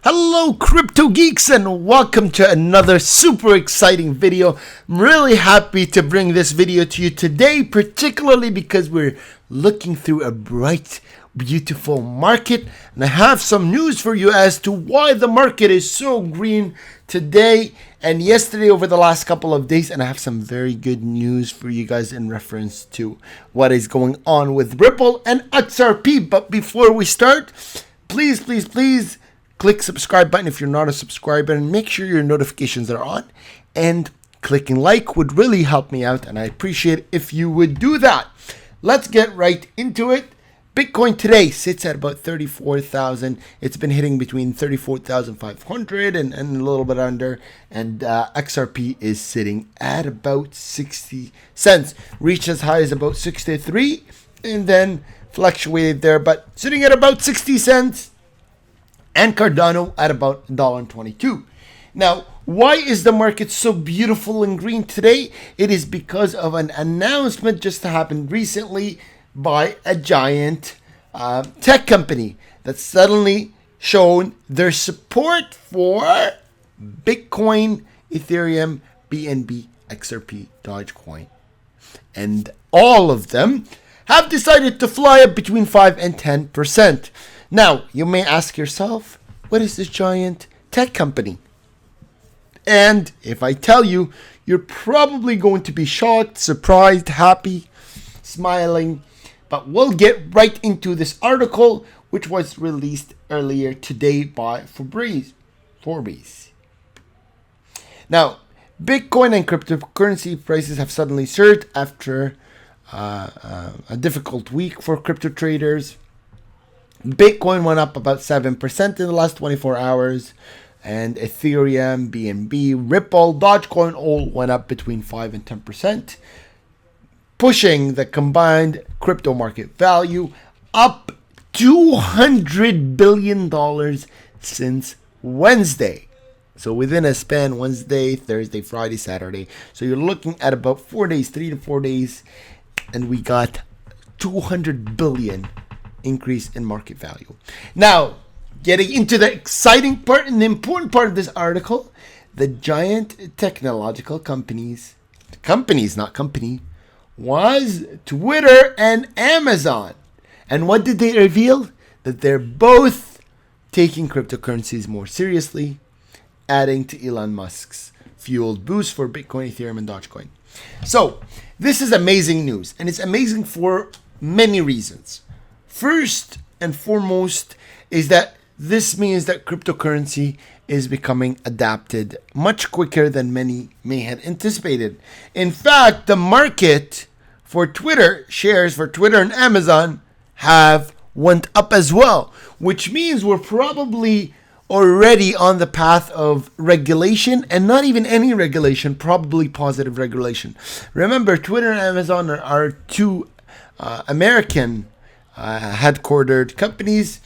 Hello crypto geeks and welcome to another super exciting video. I'm really happy to bring this video to you today, particularly because we're looking through a bright, beautiful market, and I have some news for you as to why the market is so green today and yesterday over the last couple of days. And I have some very good news for you guys in reference to what is going on with Ripple and XRP. But before we start, please click subscribe button if you're not a subscriber, and make sure your notifications are on, and clicking like would really help me out, and I appreciate if you would do that. Let's get right into it. Bitcoin today sits at about 34,000. It's been hitting between 34,500 and a little bit under, and XRP is sitting at about 60 cents. Reached as high as about 63 and then fluctuated there, but sitting at about 60 cents. And Cardano at about $1.22. Now, why is the market so beautiful and green today? It is because of an announcement just happened recently by a giant tech company that's suddenly shown their support for Bitcoin, Ethereum, BNB, XRP, Dogecoin. And all of them have decided to fly up between 5 and 10%. Now, you may ask yourself, what is this giant tech company? And if I tell you, you're probably going to be shocked, surprised, happy, smiling. But we'll get right into this article, which was released earlier today by Forbes. Now, Bitcoin and cryptocurrency prices have suddenly surged after a difficult week for crypto traders. Bitcoin went up about 7% in the last 24 hours, and Ethereum, BNB, Ripple, Dogecoin all went up between 5 and 10%, pushing the combined crypto market value up $200 billion since Wednesday. So within a span, Wednesday, Thursday, Friday, Saturday. So you're looking at about 4 days, 3 to 4 days, and we got 200 billion increase in market value. Now, getting into the exciting part and the important part of this article, the giant technological companies, not company, was Twitter and Amazon. And what did they reveal? That they're both taking cryptocurrencies more seriously, adding to Elon Musk's fueled boost for Bitcoin, Ethereum, and Dogecoin. So, this is amazing news, and it's amazing for many reasons. First and foremost is that this means that cryptocurrency is becoming adapted much quicker than many may have anticipated. In fact, the market for Twitter, shares for Twitter and Amazon have went up as well, which means we're probably already on the path of regulation, and not even any regulation, probably positive regulation. Remember, Twitter and Amazon are two American headquartered companies,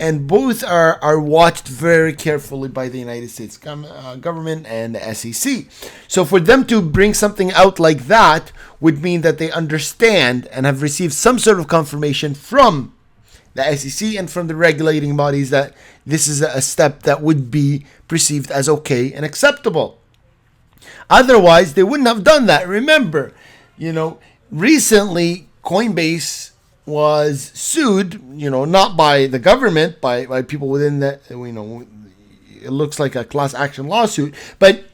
and both are watched very carefully by the United States government and the SEC. So for them to bring something out like that would mean that they understand and have received some sort of confirmation from the SEC and from the regulating bodies that this is a step that would be perceived as okay and acceptable. Otherwise, they wouldn't have done that. Remember, recently Coinbase was sued, not by the government, by people within the, it looks like a class action lawsuit. But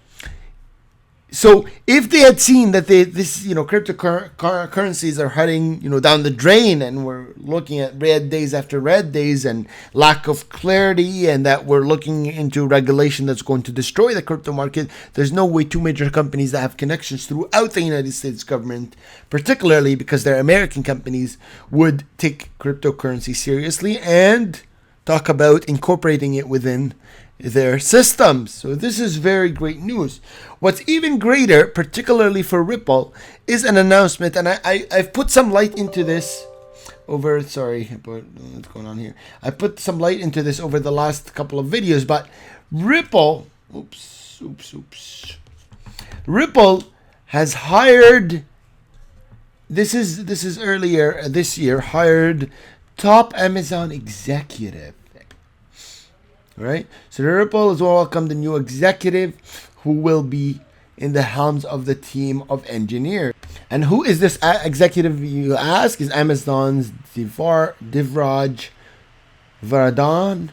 so if they had seen that cryptocurrencies are heading, down the drain, and we're looking at red days after red days and lack of clarity, and that we're looking into regulation that's going to destroy the crypto market, there's no way two major companies that have connections throughout the United States government, particularly because they're American companies, would take cryptocurrency seriously and talk about incorporating it within their systems. So this is very great news. What's even greater, particularly for Ripple, is an announcement, and I've put some light into this over, sorry about what's going on here. I put some light into this over the last couple of videos, but Ripple, Ripple has hired, this is earlier this year, hired top Amazon executive. All right. So the Ripple has welcomed the new executive who will be in the helms of the team of engineers. And who is this executive, you ask? Is Amazon's Divraj Varadhan.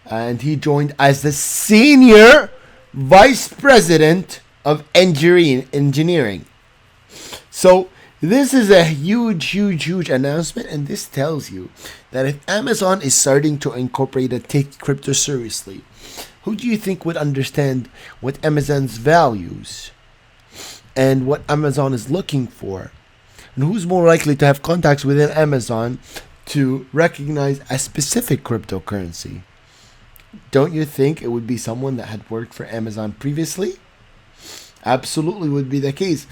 And he joined as the senior vice president of engineering. So this is a huge announcement, and this tells you that if Amazon is starting to incorporate and take crypto seriously, who do you think would understand what Amazon's values and what Amazon is looking for? And who's more likely to have contacts within Amazon to recognize a specific cryptocurrency? Don't you think it would be someone that had worked for Amazon previously? Absolutely would be the case.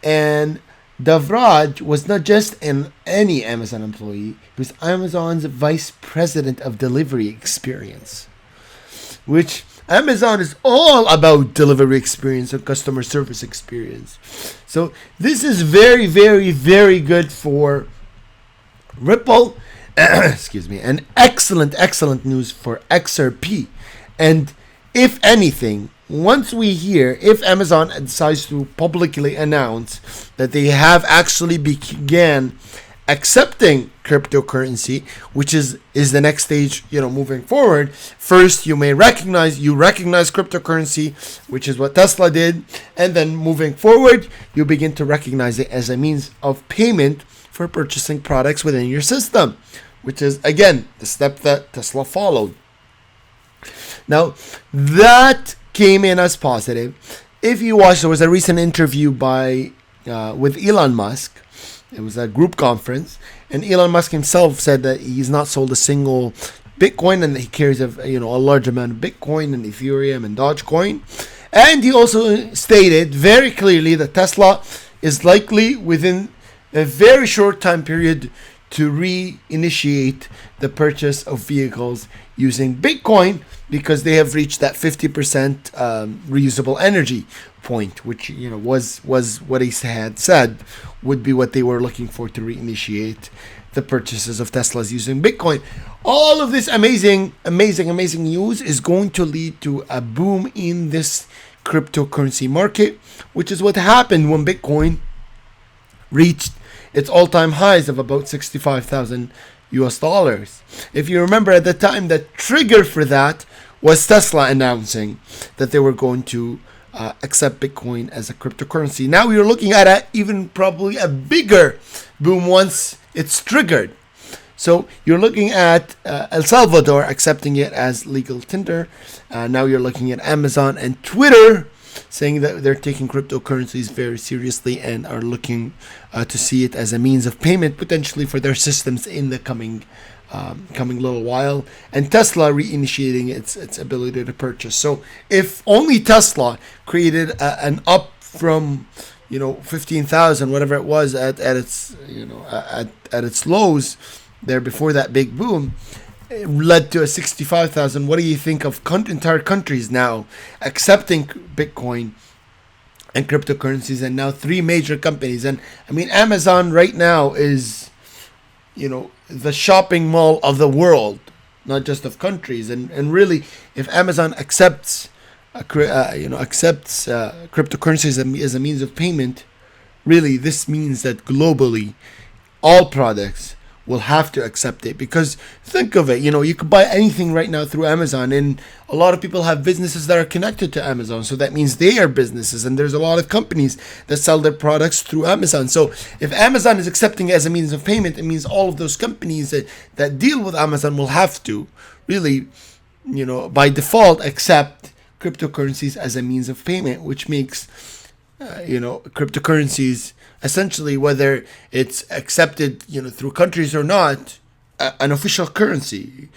And Davraj was not just any Amazon employee, he was Amazon's vice president of delivery experience, which Amazon is all about delivery experience and customer service experience. So this is very good for Ripple. Excuse me. And excellent news for XRP. And if anything, once we hear, if Amazon decides to publicly announce that they have actually began accepting cryptocurrency, which is the next stage, moving forward. First, you recognize cryptocurrency, which is what Tesla did, and then moving forward, you begin to recognize it as a means of payment for purchasing products within your system, which is again the step that Tesla followed. Now, that came in as positive. If you watch, there was a recent interview with Elon Musk. It was a group conference, and Elon Musk himself said that he's not sold a single Bitcoin, and that he carries a large amount of Bitcoin and Ethereum and Dogecoin. And he also stated very clearly that Tesla is likely within a very short time period to reinitiate the purchase of vehicles using Bitcoin, because they have reached that 50% reusable energy point, which was what he had said would be what they were looking for to reinitiate the purchases of Teslas using Bitcoin. All of this amazing news is going to lead to a boom in this cryptocurrency market, which is what happened when Bitcoin reached its all-time highs of about $65,000 US. If you remember, at the time, the trigger for that was Tesla announcing that they were going to accept Bitcoin as a cryptocurrency. Now we are looking at even probably a bigger boom once it's triggered. So you're looking at El Salvador accepting it as legal tender. Now you're looking at Amazon and Twitter saying that they're taking cryptocurrencies very seriously and are looking to see it as a means of payment potentially for their systems in the coming little while, and Tesla reinitiating its ability to purchase. So if only Tesla created an up from 15,000, whatever it was at its at its lows there before that big boom, it led to a 65,000. What do you think of entire countries now accepting Bitcoin and cryptocurrencies, and now 3 major companies? And I mean, Amazon right now is the shopping mall of the world, not just of countries. And really, if Amazon accepts cryptocurrencies as a means of payment, really this means that globally all products will have to accept it. Because think of it, you could buy anything right now through Amazon, and a lot of people have businesses that are connected to Amazon, so that means they are businesses, and there's a lot of companies that sell their products through Amazon. So if Amazon is accepting it as a means of payment, it means all of those companies that deal with Amazon will have to really by default accept cryptocurrencies as a means of payment, which makes cryptocurrencies, essentially, whether it's accepted through countries or not, an official currency.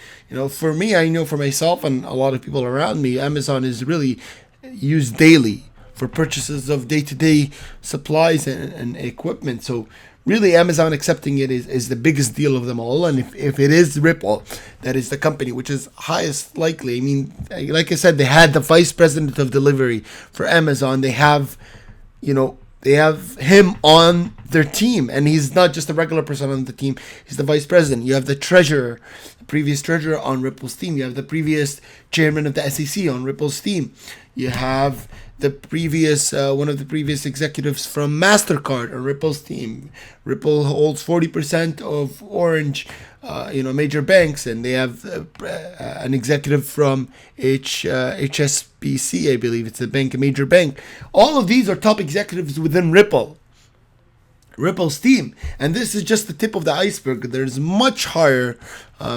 For me, I know for myself and a lot of people around me, Amazon is really used daily for purchases of day-to-day supplies and equipment. So really, Amazon accepting it is the biggest deal of them all. And if it is Ripple, that is the company which is highest likely. I mean, like I said, they had the vice president of delivery for Amazon. They have they have him on their team, and he's not just a regular person on the team. He's the vice president. You have the treasurer previous treasurer on Ripple's team. You have the previous chairman of the SEC on Ripple's team. You have the previous one of the previous executives from MasterCard on Ripple's team. Ripple holds 40% of Orange, major banks, and they have an executive from HSBC, I believe it's a major bank. All of these are top executives within Ripple's team, and this is just the tip of the iceberg. There's much higher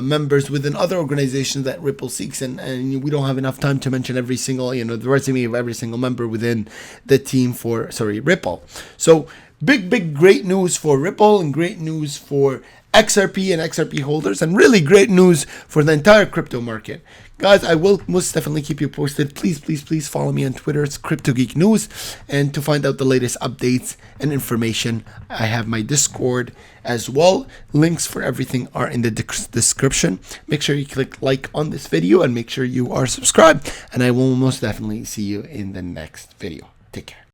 members within other organizations that Ripple seeks, and we don't have enough time to mention every single, the resume of every single member within the team for Ripple. So big great news for Ripple, and great news for XRP and XRP holders, and really great news for the entire crypto market. Guys, I will most definitely keep you posted. Please follow me on Twitter. It's CryptoGeek News. And to find out the latest updates and information, I have my Discord as well. Links for everything are in the description. Make sure you click like on this video and make sure you are subscribed. And I will most definitely see you in the next video. Take care.